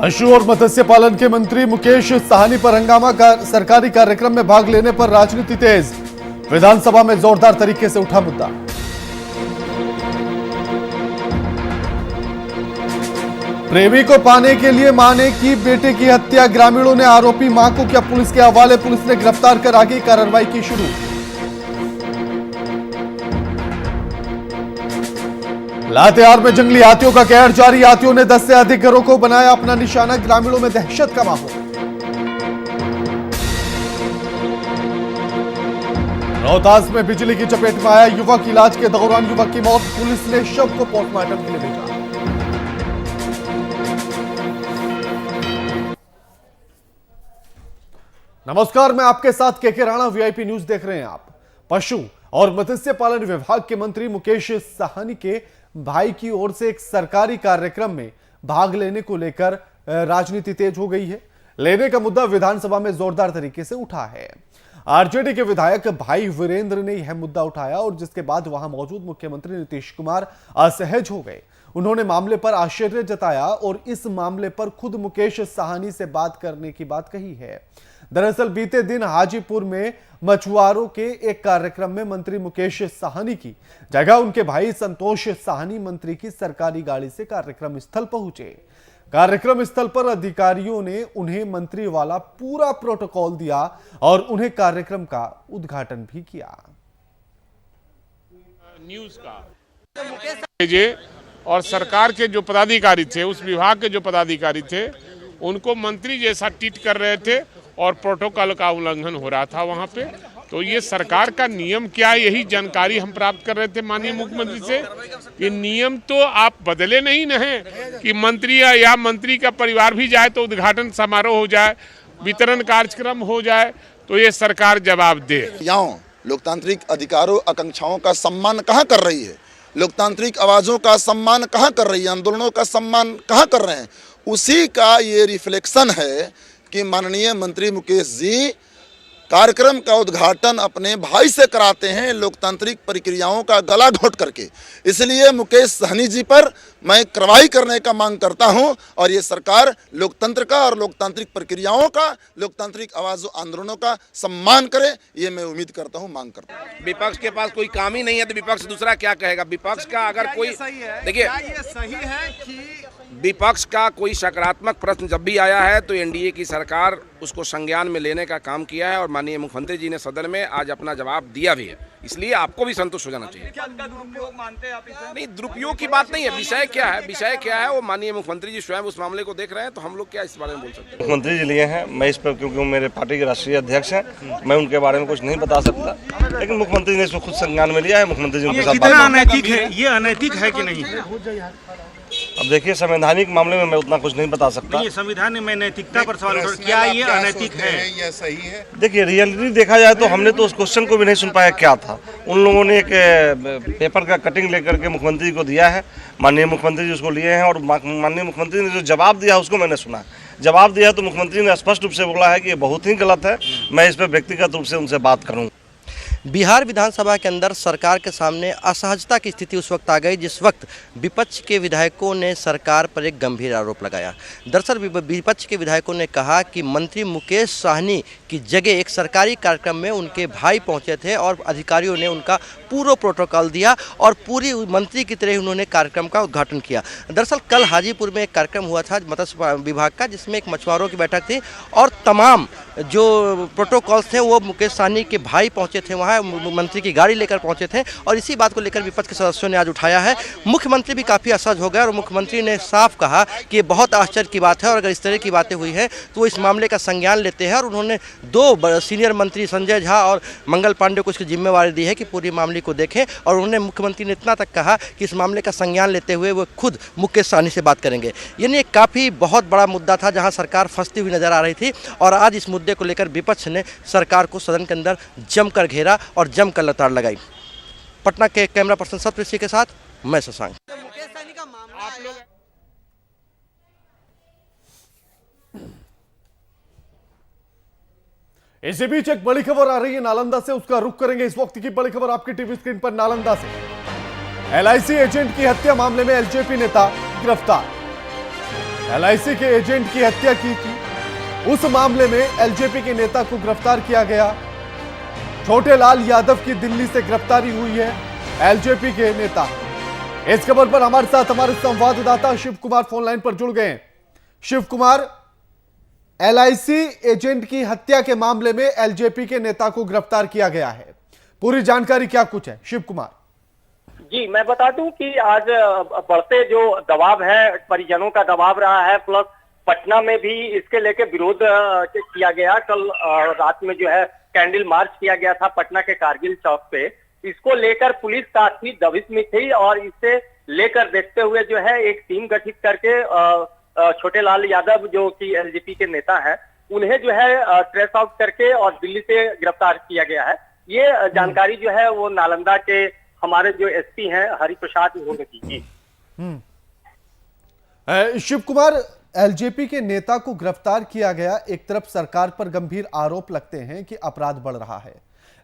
पशु और मत्स्य पालन के मंत्री मुकेश साहनी पर हंगामा का सरकारी कार्यक्रम में भाग लेने पर राजनीति तेज। विधानसभा में जोरदार तरीके से उठा मुद्दा। प्रेमी को पाने के लिए मां ने की बेटे की हत्या। ग्रामीणों ने आरोपी मां को किया पुलिस के हवाले। पुलिस ने गिरफ्तार कर आगे कार्रवाई की शुरू। लातेहार में जंगली हाथियों का कहर जारी। हाथियों ने 10 से अधिक घरों को बनाया अपना निशाना। ग्रामीणों में दहशत का माहौल। रोहतास में बिजली की चपेट में आया युवक। इलाज के दौरान युवक की मौत। पुलिस ने शव को पोस्टमार्टम के लिए भेजा। नमस्कार, मैं आपके साथ केके राणा। वीआईपी न्यूज देख रहे हैं आप। पशु और मत्स्य पालन विभाग के मंत्री मुकेश साहनी के भाई की ओर से एक सरकारी कार्यक्रम में भाग लेने को लेकर राजनीति तेज हो गई है। लेने का मुद्दा विधानसभा में जोरदार तरीके से उठा है। आरजेडी के विधायक भाई वीरेंद्र ने यह मुद्दा उठाया और जिसके बाद वहां मौजूद मुख्यमंत्री नीतीश कुमार असहज हो गए। उन्होंने मामले पर आश्चर्य जताया और इस मामले पर खुद मुकेश साहनी से बात करने की बात कही है। दरअसल बीते दिन हाजीपुर में मछुआरों के एक कार्यक्रम में मंत्री मुकेश साहनी की जगह उनके भाई संतोष साहनी मंत्री की सरकारी गाड़ी से कार्यक्रम स्थल पहुंचे। कार्यक्रम स्थल पर अधिकारियों ने उन्हें मंत्री वाला पूरा प्रोटोकॉल दिया और उन्हें कार्यक्रम का उद्घाटन भी किया। न्यूज का और सरकार के जो पदाधिकारी थे, उस विभाग के जो पदाधिकारी थे, उनको मंत्री जैसा ट्रीट कर रहे थे और प्रोटोकॉल का उल्लंघन हो रहा था वहां पे। तो ये सरकार का नियम क्या है, यही जानकारी हम प्राप्त कर रहे थे माननीय मुख्यमंत्री से कि नियम तो आप बदले नहीं न हैं कि मंत्री या मंत्री का परिवार भी जाए तो उद्घाटन समारोह हो जाए, वितरण कार्यक्रम हो जाए, तो ये सरकार जवाब दे। यहाँ लोकतांत्रिक अधिकारों आकांक्षाओं का सम्मान कहाँ कर रही है, लोकतांत्रिक आवाजों का सम्मान कहाँ कर रही है, आंदोलनों का सम्मान कहाँ कर रहे हैं, उसी का ये रिफ्लेक्शन है कि माननीय मंत्री मुकेश जी कार्यक्रम का उद्घाटन अपने भाई से कराते हैं लोकतांत्रिक प्रक्रियाओं का गला घोट करके। इसलिए मुकेश साहनी जी पर मैं कार्रवाई करने का मांग करता हूं और ये सरकार लोकतंत्र का और लोकतांत्रिक प्रक्रियाओं का, लोकतांत्रिक आवाजों आंदोलनों का सम्मान करे, ये मैं उम्मीद करता हूं, मांग करता हूं। विपक्ष के पास कोई काम ही नहीं है तो विपक्ष दूसरा क्या कहेगा। विपक्ष का अगर कोई देखिए, सही है कि विपक्ष का कोई सकारात्मक प्रश्न जब भी आया है तो एनडीए की सरकार उसको संज्ञान में लेने का काम किया है और माननीय मुख्यमंत्री जी ने सदन में आज अपना जवाब दिया भी है। इसलिए आपको भी संतुष्ट हो जाना चाहिए। क्या दुरुपयोग मानते हैं आप इसे? नहीं, दुरुपयोग की बात नहीं है। विषय क्या है, विषय क्या है वो माननीय मुख्यमंत्री जी स्वयं उस मामले को देख रहे हैं, तो हम लोग क्या इस बारे में बोल सकते हैं। मुख्यमंत्री जी लिए हैं, मैं इस पर क्योंकि वो मेरे पार्टी के राष्ट्रीय अध्यक्ष हैं, मैं उनके बारे में कुछ नहीं बता सकता, लेकिन मुख्यमंत्री ने इसको खुद संज्ञान में लिया है। मुख्यमंत्री जी उनके साथ कितना अनैतिक है, ये अनैतिक है कि नहीं? अब देखिए, संवैधानिक मामले में मैं उतना कुछ नहीं बता सकता। ये संविधान में नैतिकता पर सवाल उठा, क्या ये अनैतिक है या सही है? देखिए, रियलिटी देखा जाए तो हमने तो उस क्वेश्चन को भी नहीं सुन पाया क्या था। उन लोगों ने एक पेपर का कटिंग लेकर के मुख्यमंत्री जी को दिया है, माननीय मुख्यमंत्री जी उसको लिए हैं और माननीय मुख्यमंत्री ने जो जवाब दिया उसको मैंने सुना। जवाब दिया तो मुख्यमंत्री ने स्पष्ट रूप से बोला है कि ये बहुत ही गलत है, मैं इस पर व्यक्तिगत रूप से उनसे बात करूँ। बिहार विधानसभा के अंदर सरकार के सामने असहजता की स्थिति उस वक्त आ गई जिस वक्त विपक्ष के विधायकों ने सरकार पर एक गंभीर आरोप लगाया। दरअसल विपक्ष के विधायकों ने कहा कि मंत्री मुकेश साहनी की जगह एक सरकारी कार्यक्रम में उनके भाई पहुंचे थे और अधिकारियों ने उनका पूरा प्रोटोकॉल दिया और पूरी मंत्री की तरह उन्होंने कार्यक्रम का उद्घाटन किया। दरअसल कल हाजीपुर में एक कार्यक्रम हुआ था मत्स्य विभाग का, जिसमें एक मछुआरों की बैठक थी और तमाम जो प्रोटोकॉल्स थे वो मुकेश साहनी के भाई पहुंचे थे, वहाँ मंत्री की गाड़ी लेकर पहुंचे थे और इसी बात को लेकर विपक्ष के सदस्यों ने आज उठाया है। मुख्यमंत्री भी काफ़ी असहज हो गए और मुख्यमंत्री ने साफ कहा कि ये बहुत आश्चर्य की बात है और अगर इस तरह की बातें हुई हैं तो वो इस मामले का संज्ञान लेते हैं और उन्होंने 2 सीनियर मंत्री संजय झा और मंगल पांडे को इसकी जिम्मेवारी दी है कि पूरी मामले को देखें और उन्होंने मुख्यमंत्री ने इतना तक कहा कि इस मामले का संज्ञान लेते हुए वो खुद मुकेश साहनी से बात करेंगे। यानी एक काफ़ी बहुत बड़ा मुद्दा था जहाँ सरकार फंसती हुई नजर आ रही थी और आज इस मुद्दे को लेकर विपक्ष ने सरकार को सदन के अंदर जमकर घेरा और जमकर लताड़ लगाई। पटना के कैमरा पर्सन सतृषि के साथ मैं शशांक। इसी बीच एक बड़ी खबर आ रही है नालंदा से, उसका रुख करेंगे। इस वक्त की बड़ी खबर आपकी टीवी स्क्रीन पर नालंदा से। एलआईसी एजेंट की हत्या मामले में एलजेपी नेता गिरफ्तार। एलआईसी के एजेंट की हत्या की थी। उस मामले में एलजेपी के नेता को गिरफ्तार किया गया। छोटे लाल यादव की दिल्ली से गिरफ्तारी हुई है एलजेपी के नेता। इस खबर पर हमारे साथ हमारे संवाददाता शिव कुमार फोन लाइन पर जुड़ गए हैं। शिव कुमार, एलआईसी एजेंट की हत्या के मामले में एलजेपी के नेता को गिरफ्तार किया गया है, पूरी जानकारी क्या कुछ है शिव कुमार? जी, मैं बता दूं कि आज बढ़ते जो दबाव है, परिजनों का दबाव रहा है, प्लस पटना में भी इसके लेके विरोध किया गया। कल रात में जो है कैंडल मार्च किया गया था पटना के कारगिल चौक पे। इसको लेकर पुलिस काफी दबिश में थी और इससे लेकर देखते हुए जो है एक टीम गठित करके छोटे लाल यादव जो कि एलजेपी के नेता हैं, उन्हें जो है ट्रेस आउट करके और दिल्ली से गिरफ्तार किया गया है। ये जानकारी जो है वो नालंदा के हमारे जो एसपी हैं हरिप्रसाद उन्होंने दी। शिव कुमार, एलजेपी के नेता को गिरफ्तार किया गया। एक तरफ सरकार पर गंभीर आरोप लगते हैं कि अपराध बढ़ रहा है,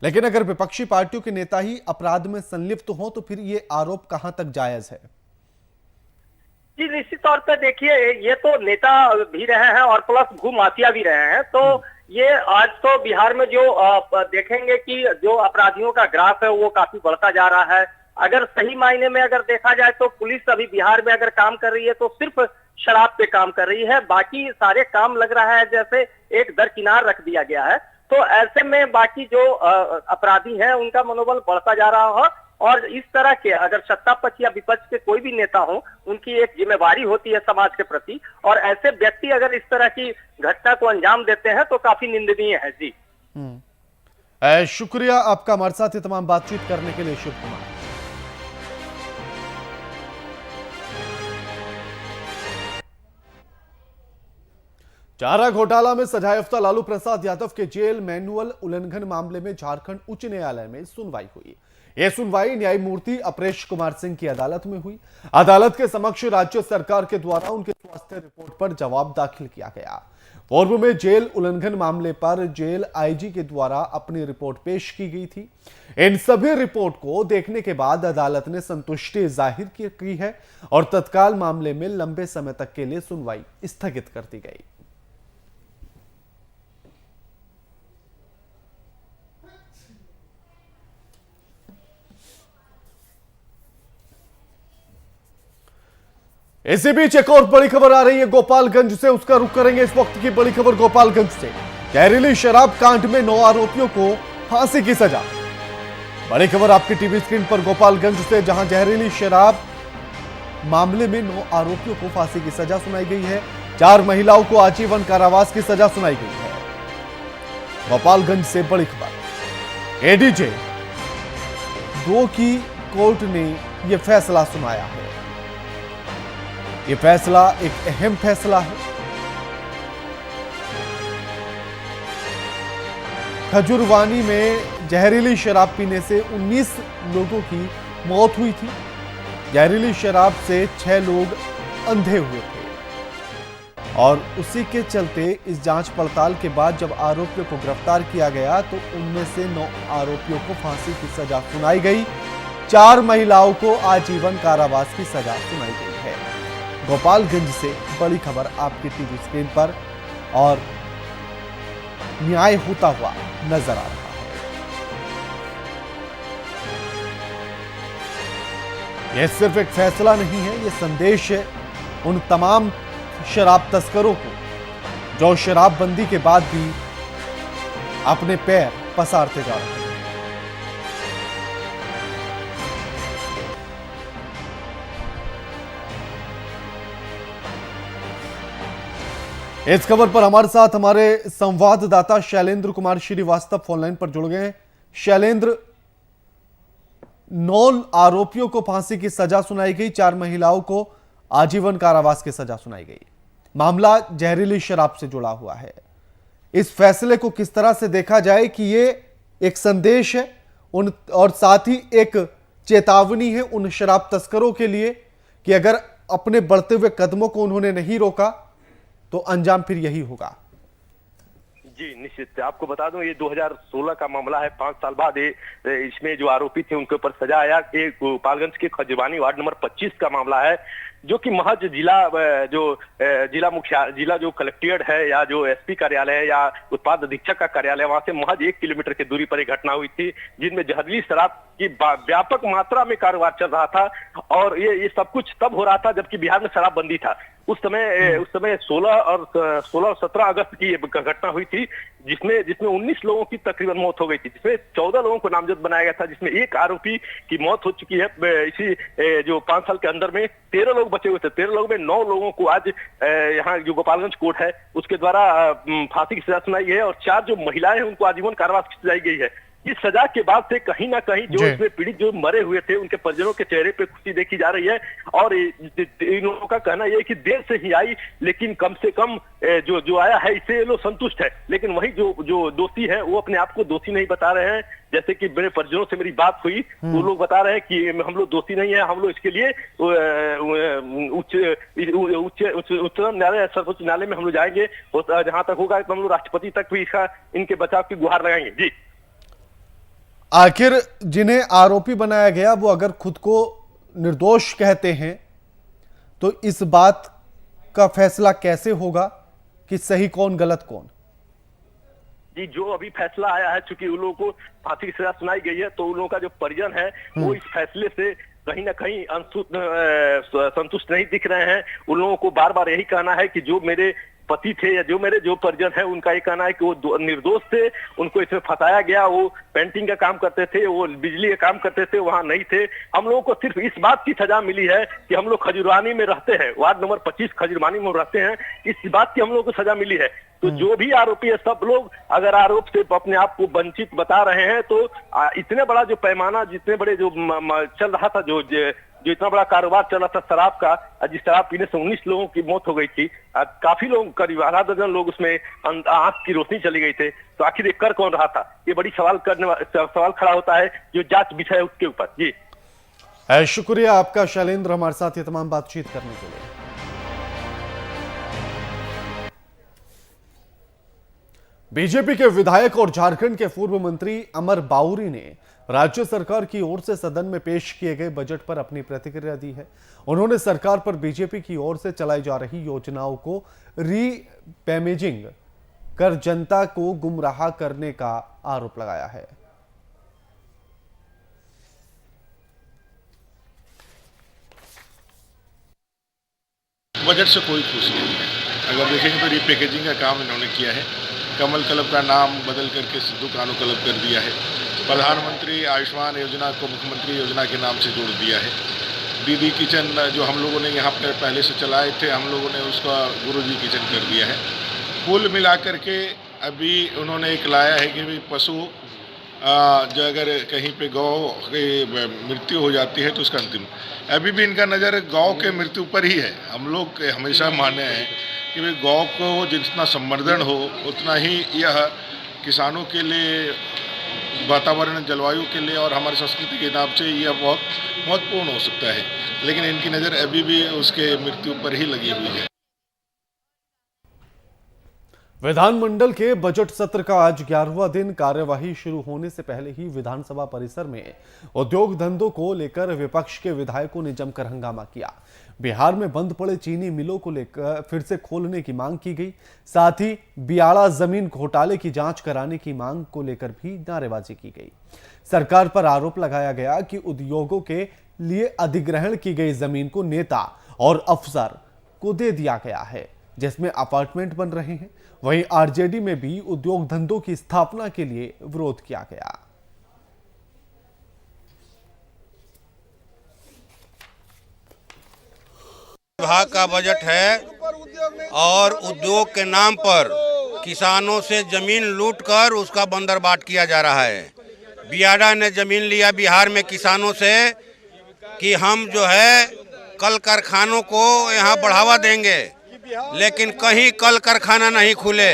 लेकिन अगर विपक्षी पार्टियों के नेता ही अपराध में संलिप्त हो तो फिर ये आरोप कहां तक जायज है? जी, निश्चित तौर पर देखिए, ये तो नेता भी रहे हैं और प्लस भू माफिया भी रहे हैं। तो ये आज तो बिहार में जो देखेंगे कि जो अपराधियों का ग्राफ है वो काफी बढ़ता जा रहा है। अगर सही मायने में अगर देखा जाए तो पुलिस अभी बिहार में अगर काम कर रही है तो सिर्फ शराब पे काम कर रही है, बाकी सारे काम लग रहा है जैसे एक दरकिनार रख दिया गया है। तो ऐसे में बाकी जो अपराधी हैं उनका मनोबल बढ़ता जा रहा हो और इस तरह के अगर सत्ता पक्ष या विपक्ष के कोई भी नेता हो, उनकी एक जिम्मेवारी होती है समाज के प्रति, और ऐसे व्यक्ति अगर इस तरह की घटना को अंजाम देते हैं तो काफी निंदनीय है। जी, शुक्रिया आपका हमारे साथ ये तमाम बातचीत करने के लिए शिव कुमार। चारा घोटाला में सजायाफ्ता लालू प्रसाद यादव के जेल मैनुअल उल्लंघन मामले में झारखंड उच्च न्यायालय में सुनवाई हुई। यह सुनवाई न्यायमूर्ति अपरेश कुमार सिंह की अदालत में हुई। अदालत के समक्ष राज्य सरकार के द्वारा उनके स्वास्थ्य रिपोर्ट पर जवाब दाखिल किया गया। पूर्व में जेल उल्लंघन मामले पर जेल आईजी के द्वारा अपनी रिपोर्ट पेश की गई थी। इन सभी रिपोर्ट को देखने के बाद अदालत ने संतुष्टि जाहिर की है और तत्काल मामले में लंबे समय तक के लिए सुनवाई स्थगित कर दी गई। इसी बीच एक और बड़ी खबर आ रही है गोपालगंज से, उसका रुख करेंगे। इस वक्त की बड़ी खबर गोपालगंज से, जहरीली शराब कांड में 9 आरोपियों को फांसी की सजा। बड़ी खबर आपकी टीवी स्क्रीन पर गोपालगंज से, जहां जहरीली शराब मामले में 9 आरोपियों को फांसी की सजा सुनाई गई है। 4 महिलाओं को आजीवन कारावास की सजा सुनाई गई है। गोपालगंज से बड़ी खबर, एडीजे 2 की कोर्ट ने यह फैसला सुनाया है। यह फैसला एक अहम फैसला है। खजुरवानी में जहरीली शराब पीने से 19 लोगों की मौत हुई थी। जहरीली शराब से 6 लोग अंधे हुए थे और उसी के चलते इस जांच पड़ताल के बाद जब आरोपियों को गिरफ्तार किया गया तो उनमें से 9 आरोपियों को फांसी की सजा सुनाई गई। 4 महिलाओं को आजीवन कारावास की सजा सुनाई गई है। गोपालगंज से बड़ी खबर आपकी टीवी स्क्रीन पर, और न्याय होता हुआ नजर आ रहा है। यह सिर्फ एक फैसला नहीं है, यह संदेश है उन तमाम शराब तस्करों को जो शराबबंदी के बाद भी अपने पैर पसारते जा रहे हैं। इस खबर पर हमारे साथ हमारे संवाददाता शैलेंद्र कुमार श्रीवास्तव फोनलाइन पर जुड़ गए हैं। शैलेंद्र, 9 आरोपियों को फांसी की सजा सुनाई गई, 4 महिलाओं को आजीवन कारावास की सजा सुनाई गई। मामला जहरीली शराब से जुड़ा हुआ है। इस फैसले को किस तरह से देखा जाए कि ये एक संदेश है उन, और साथ ही एक चेतावनी है उन शराब तस्करों के लिए कि अगर अपने बढ़ते हुए कदमों को उन्होंने नहीं रोका तो अंजाम फिर यही होगा। जी निश्चित, आपको बता दूं ये 2016 का मामला है। 5 साल बाद इसमें जो आरोपी थे उनके ऊपर सजा आया। ये गोपालगंज के खजवानी वार्ड नंबर 25 का मामला है, जो कि महज जिला जो कलेक्ट्रेट है या जो एसपी कार्यालय है या उत्पाद अधीक्षक का कार्यालय, वहां से महज 1 किलोमीटर की दूरी पर एक घटना हुई थी, जिनमें जहरीली शराब की व्यापक मात्रा में कारोबार चल रहा था। और ये सब कुछ तब हो रहा था जबकि बिहार में शराबबंदी था। उस समय 16 और 17 अगस्त की ये घटना हुई थी, जिसमें 19 लोगों की तकरीबन मौत हो गई थी, जिसमें 14 लोगों को नामजद बनाया गया था, जिसमें एक आरोपी की मौत हो चुकी है। इसी जो 5 साल के अंदर में 13 लोग बचे हुए थे। 13 लोगों में 9 लोगों को आज यहाँ जो गोपालगंज कोर्ट है उसके द्वारा फांसी की सजा सुनाई है, और 4 जो महिलाएं हैं उनको आजीवन कारावास की सजा गई है। इस सजा के बाद से कहीं ना कहीं जो इसमें पीड़ित जो मरे हुए थे उनके परिजनों के चेहरे पे खुशी देखी जा रही है। और इन लोगों का कहना यह है कि देर से ही आई, लेकिन कम से कम जो आया है इससे ये लोग संतुष्ट है। लेकिन वही जो दोषी है वो अपने आप को दोषी नहीं बता रहे हैं। जैसे कि मेरे परिजनों से मेरी बात हुई, वो लोग बता रहे हैं कि हम लोग दोषी नहीं है, हम लोग इसके लिए उच्चतम न्यायालय सर्वोच्च न्यायालय में हम लोग जाएंगे, जहां तक होगा तो हम लोग राष्ट्रपति तक भी इनके बचाव की गुहार लगाएंगे। जी, आखिर जिन्हें आरोपी बनाया गया वो अगर खुद को निर्दोष कहते हैं तो इस बात का फैसला कैसे होगा कि सही कौन गलत कौन? जी, जो अभी फैसला आया है, चूंकि उन लोगों को फांसी की सजा सुनाई गई है, तो उन लोगों का जो परिजन है वो इस फैसले से कहीं ना कहीं संतुष्ट नहीं दिख रहे हैं। उन लोगों को बार बार यही कहना है कि जो मेरे पति थे या जो मेरे जो परिजन है उनका ये कहना है कि वो निर्दोष थे, उनको इसमें फंसाया गया। वो पेंटिंग का काम करते थे, वो बिजली का काम करते थे, वहां नहीं थे। हम लोगों को सिर्फ इस बात की सजा मिली है कि हम लोग खजुरानी में रहते हैं, वार्ड नंबर 25 खजुरानी में रहते हैं, इस बात की हम लोग को सजा मिली है। तो जो भी आरोपी है, सब लोग अगर आरोप से अपने आप को वंचित बता रहे हैं, तो इतने बड़ा जो पैमाना, जितने बड़े जो चल रहा था, जो इतना बड़ा कारोबार चल रहा था शराब का, जिस शराब पीने से 19 लोगों की मौत हो गई थी, काफी लोग, करीब आधा दर्जन लोग उसमें आंख की रोशनी चली गई थे, तो आखिर ये कर कौन रहा था? ये बड़ी सवाल खड़ा होता है, जो जांच विषय है उसके ऊपर। जी, शुक्रिया आपका शैलेंद्र, हमारे साथ ये तमाम बातचीत करने के लिए। बीजेपी के विधायक और झारखंड के पूर्व मंत्री अमर बाउरी ने राज्य सरकार की ओर से सदन में पेश किए गए बजट पर अपनी प्रतिक्रिया दी है। उन्होंने सरकार पर बीजेपी की ओर से चलाई जा रही योजनाओं को रीपैमेजिंग कर जनता को गुमराह करने का आरोप लगाया है। बजट से कोई खुश नहीं है। अगर देखेंगे तो रीपैकेजिंग का काम इन्होंने किया है। कमल क्लब का नाम बदल करके सिद्धू कानू क्लब कर दिया है। प्रधानमंत्री आयुष्मान योजना को मुख्यमंत्री योजना के नाम से जोड़ दिया है। दीदी किचन जो हम लोगों ने यहाँ पर पहले से चलाए थे, हम लोगों ने उसका गुरुजी किचन कर दिया है। कुल मिलाकर के अभी उन्होंने एक लाया है कि भाई पशु जो अगर कहीं पे गौ की मृत्यु हो जाती है तो उसका अंतिम, अभी भी इनका नज़र गौ के मृत्यु पर ही है। हम लोग हमेशा माने हैं कि भाई गौ को जितना संवर्धन हो उतना ही यह किसानों के लिए, वातावरण, जलवायु के लिए और हमारी संस्कृति के हिसाब से यह बहुत महत्वपूर्ण हो सकता है, लेकिन इनकी नज़र अभी भी उसके मृत्यु पर ही लगी हुई है। विधानमंडल के बजट सत्र का आज 11वां दिन। कार्यवाही शुरू होने से पहले ही विधानसभा परिसर में उद्योग धंधों को लेकर विपक्ष के विधायकों ने जमकर हंगामा किया। बिहार में बंद पड़े चीनी मिलों को लेकर फिर से खोलने की मांग की गई। साथ ही बियाड़ा जमीन घोटाले की जांच कराने की मांग को लेकर भी नारेबाजी की गई। सरकार पर आरोप लगाया गया कि उद्योगों के लिए अधिग्रहण की गई जमीन को नेता और अफसर को दे दिया गया है, जिसमें अपार्टमेंट बन रहे हैं। वहीं आरजेडी में भी उद्योग धंधों की स्थापना के लिए विरोध किया गया। विभाग का बजट है और उद्योग के नाम पर किसानों से जमीन लूटकर उसका बंदरबाट किया जा रहा है। बियाडा ने जमीन लिया बिहार में किसानों से कि हम जो है कल कारखानों को यहाँ बढ़ावा देंगे, लेकिन कहीं कल कारखाना नहीं खुले,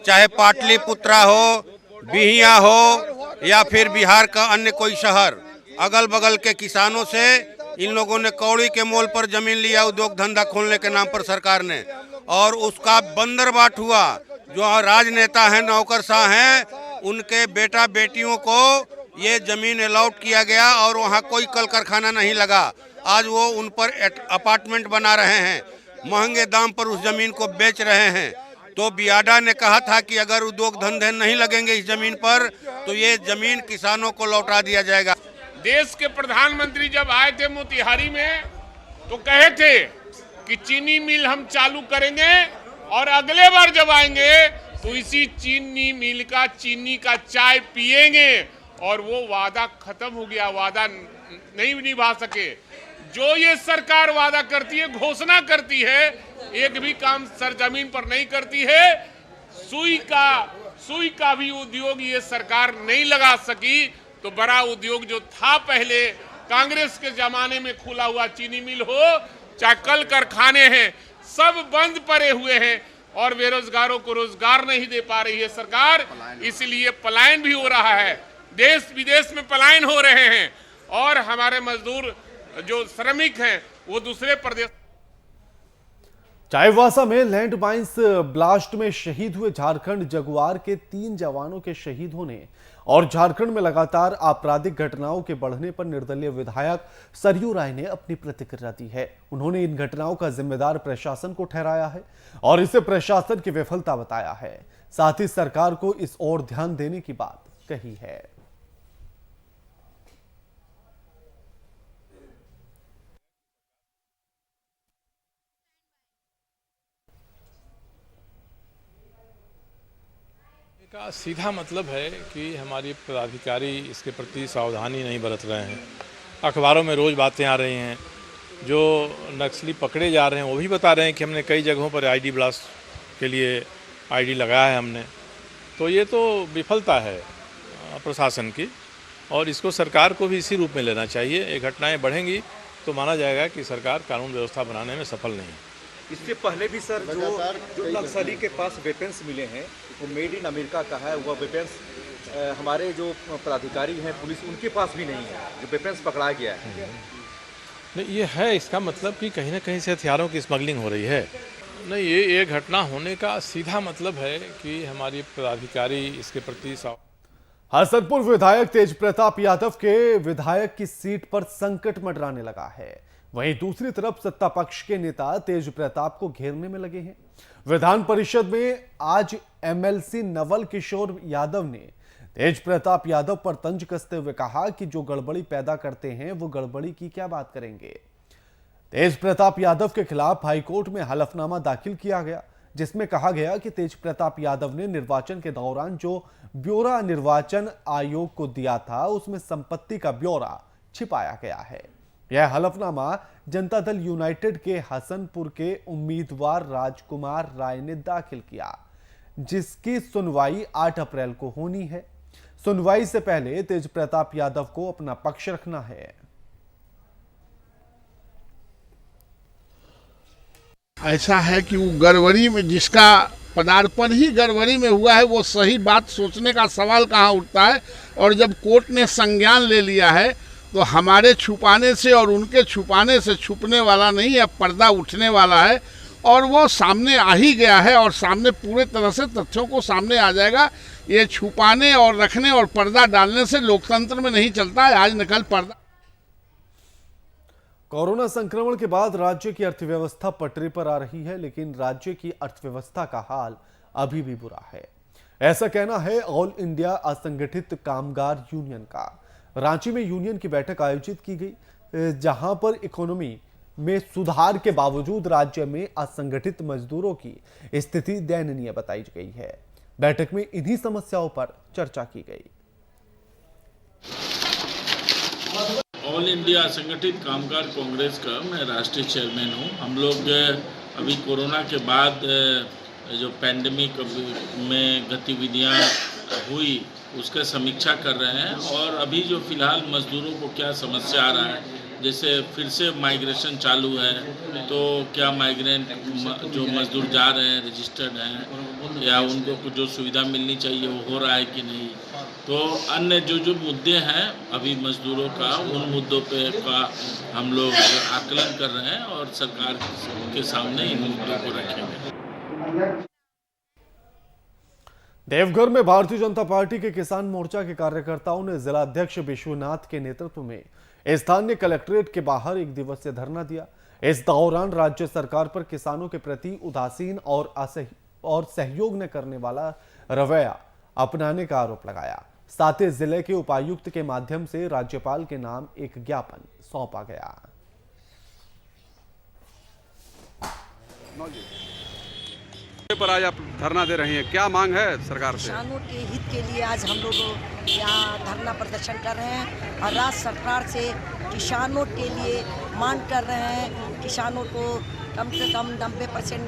चाहे पाटलिपुत्रा हो, बिहिया हो या फिर बिहार का अन्य कोई शहर। अगल बगल के किसानों से इन लोगों ने कौड़ी के मोल पर जमीन लिया उद्योग धंधा खोलने के नाम पर सरकार ने, और उसका बंदरबाट हुआ। जो राजनेता हैं, नौकरशाह हैं, उनके बेटा बेटियों को ये जमीन अलॉट किया गया और वहाँ कोई कल कारखाना नहीं लगा। आज वो उन पर अपार्टमेंट बना रहे हैं, महंगे दाम पर उस जमीन को बेच रहे हैं। तो बियाडा ने कहा था कि अगर उद्योग धंधे नहीं लगेंगे इस जमीन पर तो ये जमीन किसानों को लौटा दिया जाएगा। देश के प्रधानमंत्री जब आए थे मोतिहारी में तो कहे थे कि चीनी मिल हम चालू करेंगे और अगले बार जब आएंगे तो इसी चीनी मिल का चीनी का चाय पिएंगे। और वो वादा खत्म हो गया, वादा नहीं निभा सके। जो ये सरकार वादा करती है, घोषणा करती है, एक भी काम सरजमीन पर नहीं करती है। सुई का भी उद्योग ये सरकार नहीं लगा सकी। तो बड़ा उद्योग जो था पहले कांग्रेस के जमाने में खुला हुआ चीनी मिल हो, चाहे कल कारखाने हैं, सब बंद पड़े हुए हैं और बेरोजगारों को रोजगार नहीं दे पा रही है सरकार। इसलिए पलायन भी हो रहा है, देश विदेश में पलायन हो रहे हैं और हमारे मजदूर जो श्रमिक हैं वो दूसरे प्रदेश। चाईबासा में लैंड माइंस ब्लास्ट में शहीद हुए झारखंड जगुआर के 3 जवानों के शहीद होने और झारखंड में लगातार आपराधिक घटनाओं के बढ़ने पर निर्दलीय विधायक सरयू राय ने अपनी प्रतिक्रिया दी है। उन्होंने इन घटनाओं का जिम्मेदार प्रशासन को ठहराया है और इसे प्रशासन की विफलता बताया है। साथ ही सरकार को इस ओर ध्यान देने की बात कही है। का सीधा मतलब है कि हमारी पदाधिकारी इसके प्रति सावधानी नहीं बरत रहे हैं। अखबारों में रोज़ बातें आ रही हैं, जो नक्सली पकड़े जा रहे हैं वो भी बता रहे हैं कि हमने कई जगहों पर आईडी ब्लास्ट के लिए आईडी लगाया है हमने। तो ये तो विफलता है प्रशासन की और इसको सरकार को भी इसी रूप में लेना चाहिए। ये घटनाएं बढ़ेंगी तो माना जाएगा कि सरकार कानून व्यवस्था बनाने में सफल नहीं है। इससे पहले भी सर जो नक्सली के पास वेपन्स मिले हैं वो मेड इन अमेरिका का है। वह वेपन्स हमारे जो पदाधिकारी हैं पुलिस उनके पास भी नहीं है, जो वेपन्स पकड़ा गया है। नहीं, ये है इसका मतलब कि कहीं ना कहीं से हथियारों की स्मगलिंग हो रही है। नहीं, ये घटना होने का सीधा मतलब है कि हमारी पदाधिकारी इसके प्रति हसनपुर विधायक तेज प्रताप यादव के विधायक की सीट पर संकट मंडराने लगा है। वहीं दूसरी तरफ सत्ता पक्ष के नेता तेज प्रताप को घेरने में लगे हैं। विधान परिषद में आज एमएलसी नवल किशोर यादव ने तेज प्रताप यादव पर तंज कसते हुए कहा कि जो गड़बड़ी पैदा करते हैं वो गड़बड़ी की क्या बात करेंगे। तेज प्रताप यादव के खिलाफ हाईकोर्ट में हलफनामा दाखिल किया गया, जिसमें कहा गया कि तेज प्रताप यादव ने निर्वाचन के दौरान जो ब्यौरा निर्वाचन आयोग को दिया था उसमें संपत्ति का ब्यौरा छिपाया गया है। यह हलफनामा जनता दल यूनाइटेड के हसनपुर के उम्मीदवार राजकुमार राय ने दाखिल किया, जिसकी सुनवाई 8 अप्रैल को होनी है। सुनवाई से पहले तेज प्रताप यादव को अपना पक्ष रखना है। ऐसा है कि वो गड़बड़ी में जिसका पदार्पण ही गड़बड़ी में हुआ है वो सही बात सोचने का सवाल कहाँ उठता है। और जब कोर्ट ने संज्ञान ले लिया है तो हमारे छुपाने से और उनके छुपाने से छुपने वाला नहीं है, पर्दा उठने वाला है और वो सामने आ ही गया है और सामने पूरे तरह से तथ्यों को सामने आ जाएगा। ये छुपाने और रखने और पर्दा डालने से लोकतंत्र में नहीं चलता है। आज निकल पर्दा। कोरोना संक्रमण के बाद राज्य की अर्थव्यवस्था पटरी पर आ रही है, लेकिन राज्य की अर्थव्यवस्था का हाल अभी भी बुरा है। ऐसा कहना है ऑल इंडिया असंगठित कामगार यूनियन का। रांची में यूनियन की बैठक आयोजित की गई, जहां पर इकोनॉमी में सुधार के बावजूद राज्य में असंगठित मजदूरों की स्थिति दयनीय बताई गई है। बैठक में इन्हीं समस्याओं पर चर्चा की गई। ऑल इंडिया संगठित कामगार कांग्रेस का मैं राष्ट्रीय चेयरमैन हूँ। हम लोग अभी कोरोना के बाद जो पैंडेमिक में गतिविधियाँ हुई उसका समीक्षा कर रहे हैं और अभी जो फिलहाल मजदूरों को क्या समस्या आ रहा है, जैसे फिर से माइग्रेशन चालू है तो क्या माइग्रेंट जो मजदूर जा रहे हैं रजिस्टर्ड हैं या उनको कुछ जो सुविधा मिलनी चाहिए वो हो रहा है कि नहीं। तो अन्य जो मुद्दे हैं अभी मजदूरों का, उन मुद्दों पे का हम लोग आकलन कर रहे हैं और सरकार के सामने इन मुद्दों को रखेंगे। देवघर में भारतीय जनता पार्टी के किसान मोर्चा के कार्यकर्ताओं ने जिला अध्यक्ष विश्वनाथ के नेतृत्व में स्थानीय कलेक्ट्रेट के बाहर एक दिवसीय धरना दिया। इस दौरान राज्य सरकार पर किसानों के प्रति उदासीन और सहयोग न करने वाला रवैया अपनाने का आरोप लगाया। साथ ही जिले के उपायुक्त के माध्यम से राज्यपाल के नाम एक ज्ञापन सौंपा गया। पर आज आप धरना दे रहे हैं, क्या मांग है सरकार से? किसानों के हित के लिए आज हम लोग यहाँ धरना प्रदर्शन कर रहे हैं और राज्य सरकार से किसानों के लिए मांग कर रहे हैं। किसानों को कम से कम 90%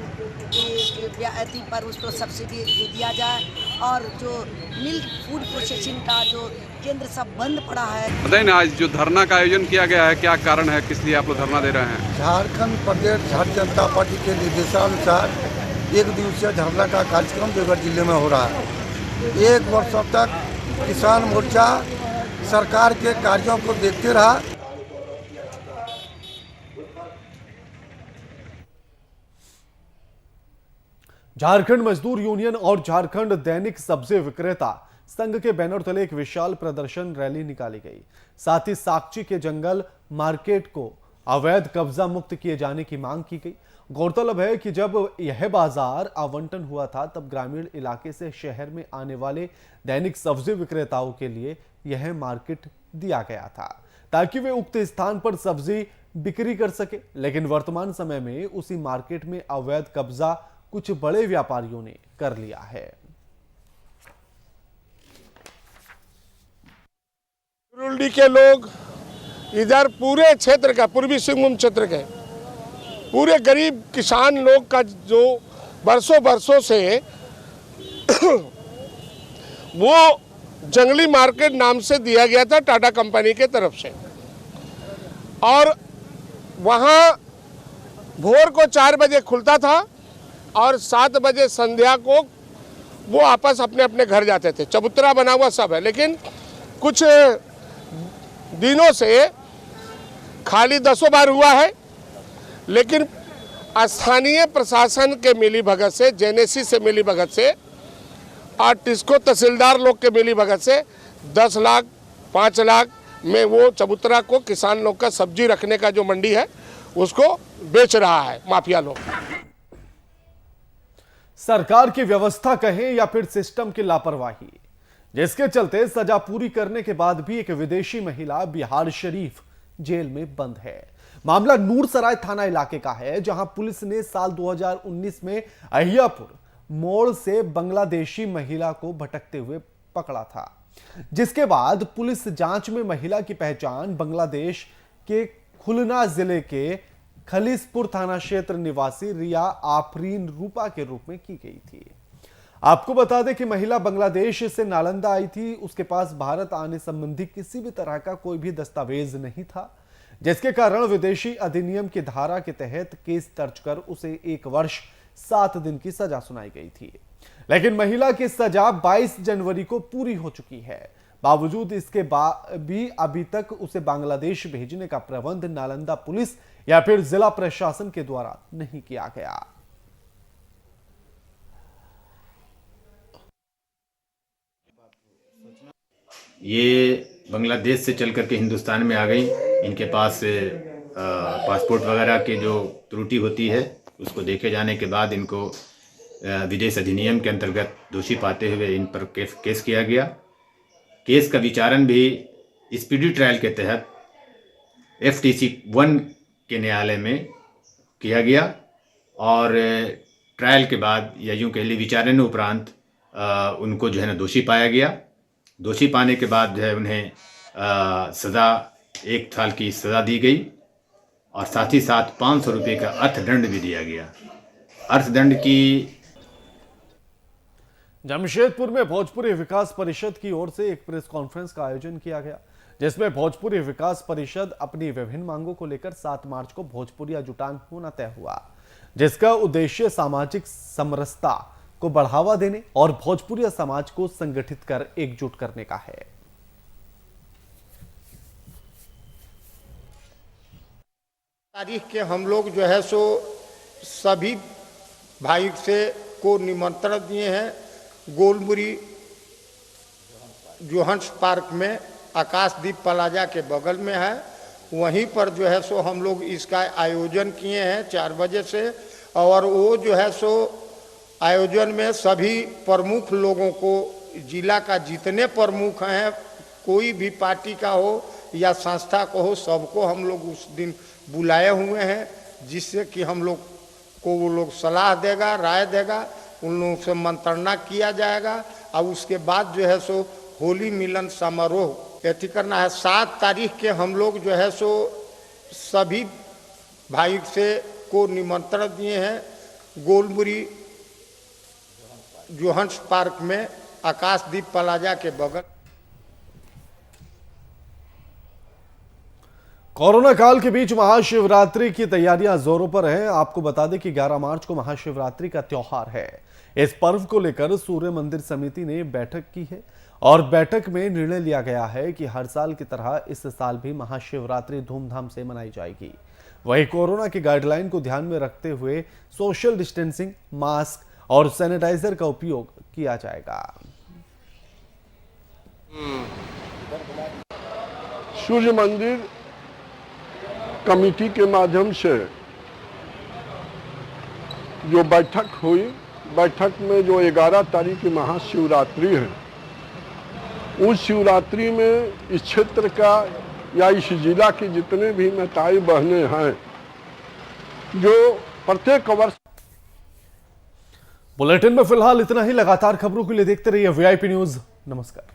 की ब्याज पर उसको सब्सिडी दिया जाए और जो मिल्क फूड प्रोसेसिंग का जो केंद्र सब बंद पड़ा है। बताइए ना, आज जो धरना का आयोजन किया गया है क्या कारण है, किस लिए आप लोग धरना दे रहे हैं? झारखंड प्रदेश भारतीय जनता पार्टी के निर्देशानुसार एक दिवसीय धरना का कार्यक्रम देवघर जिले में हो रहा है। एक वर्षों तक किसान मोर्चा सरकार के कार्यों को देखते रहा। झारखंड मजदूर यूनियन और झारखंड दैनिक सब्जी विक्रेता संघ के बैनर तले एक विशाल प्रदर्शन रैली निकाली गई। साथ ही साकची के जंगल मार्केट को अवैध कब्जा मुक्त किए जाने की मांग की गई। गौरतलब है कि जब यह बाजार आवंटन हुआ था तब ग्रामीण इलाके से शहर में आने वाले दैनिक सब्जी विक्रेताओं के लिए यह मार्केट दिया गया था ताकि वे उक्त स्थान पर सब्जी बिक्री कर सके। लेकिन वर्तमान समय में उसी मार्केट में अवैध कब्जा कुछ बड़े व्यापारियों ने कर लिया है। रुलडी के लोग इधर पूरे क्षेत्र का, पूर्वी सिंहभूम क्षेत्र के पूरे गरीब किसान लोग का जो बरसों से वो जंगली मार्केट नाम से दिया गया था टाटा कंपनी के तरफ से, और वहाँ भोर को 4 बजे खुलता था और 7 बजे संध्या को वो आपस अपने अपने घर जाते थे। चबूतरा बना हुआ सब है, लेकिन कुछ दिनों से खाली 10 बार हुआ है। लेकिन स्थानीय प्रशासन के मिलीभगत से, जेनेसी से मिलीभगत से और टिस्को तहसीलदार लोग के मिलीभगत से 10 लाख 5 लाख में वो चबूतरा को किसान लोग का सब्जी रखने का जो मंडी है उसको बेच रहा है माफिया लोग। सरकार की व्यवस्था कहें या फिर सिस्टम की लापरवाही, जिसके चलते सजा पूरी करने के बाद भी एक विदेशी महिला बिहार शरीफ जेल में बंद है। मामला नूरसराय थाना इलाके का है, जहां पुलिस ने साल 2019 में अहियापुर मोड़ से बांग्लादेशी महिला को भटकते हुए पकड़ा था, जिसके बाद पुलिस जांच में महिला की पहचान बांग्लादेश के खुलना जिले के खलीसपुर थाना क्षेत्र निवासी रिया आफरीन रूपा के रूप में की गई थी। आपको बता दें कि महिला बांग्लादेश से नालंदा आई थी। उसके पास भारत आने संबंधी किसी भी तरह का कोई भी दस्तावेज नहीं था, जिसके कारण विदेशी अधिनियम की धारा के तहत केस दर्ज कर उसे 1 वर्ष 7 दिन की सजा सुनाई गई थी। लेकिन महिला की सजा 22 जनवरी को पूरी हो चुकी है। बावजूद इसके भी अभी तक उसे बांग्लादेश भेजने का प्रबंध नालंदा पुलिस या फिर जिला प्रशासन के द्वारा नहीं किया गया। ये बांग्लादेश से चल करके हिंदुस्तान में आ गई। इनके पास पासपोर्ट वगैरह की जो त्रुटि होती है उसको देखे जाने के बाद इनको विदेश अधिनियम के अंतर्गत दोषी पाते हुए इन पर केस किया गया। केस का विचारण भी स्पीडी ट्रायल के तहत FTC 1 के न्यायालय में किया गया और ट्रायल के बाद या यूँ कह लीजिए विचारण उपरांत उनको जो है ना दोषी पाया गया। दोषी पाने के बाद जो है उन्हें सज़ा 1 साल की सज़ा दी गई और साथ ही साथ 500 रुपये का अर्थदंड भी दिया गया। अर्थदंड की जमशेदपुर में भोजपुरी विकास परिषद की ओर से एक प्रेस कॉन्फ्रेंस का आयोजन किया गया, जिसमें भोजपुरी विकास परिषद अपनी विभिन्न मांगों को लेकर 7 मार्च को भोजपुरिया जुटान होना तय हुआ, जिसका उद्देश्य सामाजिक समरसता को बढ़ावा देने और भोजपुरिया समाज को संगठित कर एकजुट करने का है। तारीख के हम लोग जो है सो सभी भाई से को निमंत्रण दिए हैं गोलमुरी जोहन्स पार्क में आकाशदीप प्लाजा के बगल में है। वहीं पर जो है सो हम लोग इसका आयोजन किए हैं 4 बजे से, और वो जो है सो आयोजन में सभी प्रमुख लोगों को, जिला का जितने प्रमुख हैं, कोई भी पार्टी का हो या संस्था को हो, सबको हम लोग उस दिन बुलाए हुए हैं, जिससे कि हम लोग को वो लोग सलाह देगा, राय देगा, उन लोगों से मंत्रणा किया जाएगा। और उसके बाद जो है सो होली मिलन समारोह ऐसी करना है। 7 तारीख के हम लोग जो है सो सभी भाई से को निमंत्रण दिए हैं गोलमुरी जोहन्स पार्क में आकाशदीप प्लाजा के बगल। कोरोना काल के बीच महाशिवरात्रि की तैयारियां जोरों पर हैं। आपको बता दें कि 11 मार्च को महाशिवरात्रि का त्योहार है। इस पर्व को लेकर सूर्य मंदिर समिति ने बैठक की है और बैठक में निर्णय लिया गया है कि हर साल की तरह इस साल भी महाशिवरात्रि धूमधाम से मनाई जाएगी। वहीं कोरोना की गाइडलाइन को ध्यान में रखते हुए सोशल डिस्टेंसिंग, मास्क और सैनिटाइजर का उपयोग किया जाएगा। सूर्य मंदिर कमेटी के माध्यम से जो बैठक हुई, बैठक में जो 11 तारीख की महाशिवरात्रि है, उस शिवरात्रि में इस क्षेत्र का या इस जिला की जितने भी माताएं बहनें हैं, जो प्रत्येक वर्ष। बुलेटिन में फिलहाल इतना ही। लगातार खबरों के लिए देखते रहिए VIP न्यूज। नमस्कार।